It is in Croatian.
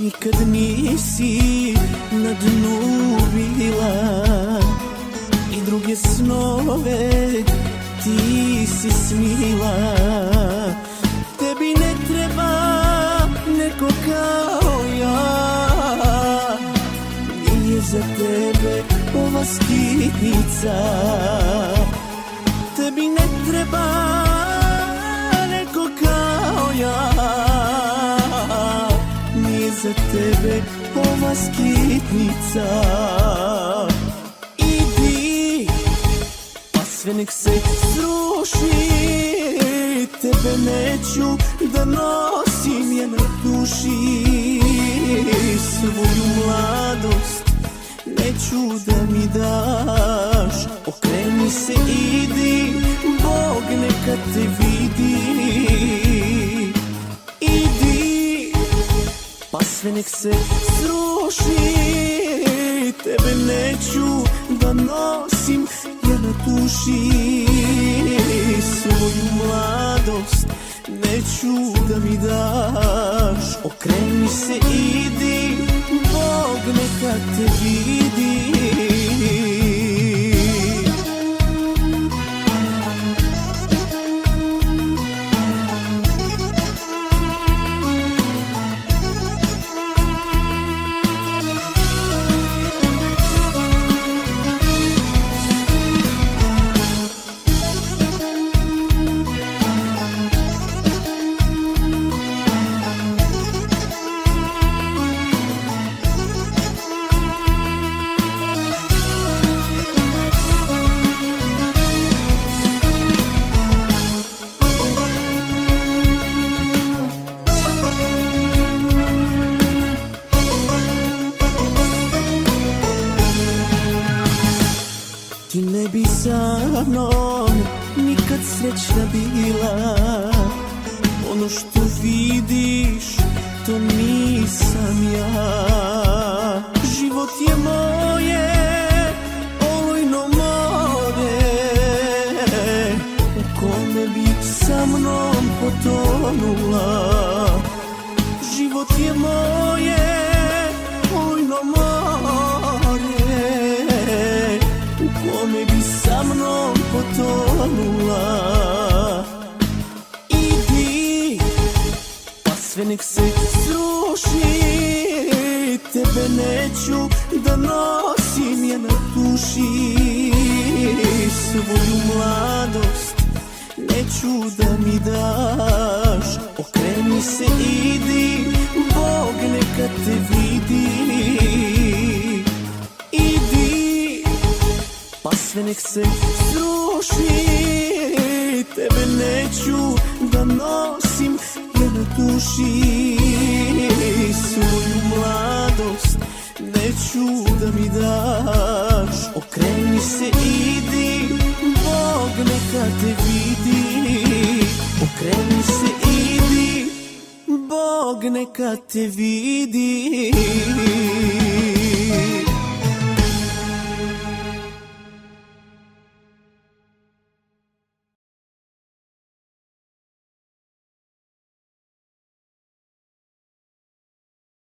nikad nisi na dnu bila i druge snove ti si snila. Tebi ne treba neko kao ja, nije za tebe ova skitnica. Tebi ne treba neko kao ja, nije za tebe ova skitnica. Idi, pa sve nek se sruši, tebe neću da nosim je na duši. Svoju mladost neću da mi daš, okreni se, idi, Bog neka te vidi. Idi, pa sve nek se sruši, tebe neću da nosim ja na duši. Svoju mladost neću da mi daš, okreni se, idi, Bog neka te vidi. Ti ne bi sa mnom nikad srećna bila, ono što vidiš to nisam ja. Život je moje olujno more, u kome bi sa mnom potonula. Život je moje olujno more, u kome bi sa mnom potonula. Idi, pa sve nek se sruši, tebe neću da nosim ja na duši. Svoju mladost neću da mi daš, okreni se, idi, Bog neka te vidi. Pa sve nek se sruši, tebe neću da nosim ja na duši. Svoju mladost neću da mi daš, okreni se, idi, Bog neka te vidi. Okreni se, idi, Bog neka te vidi.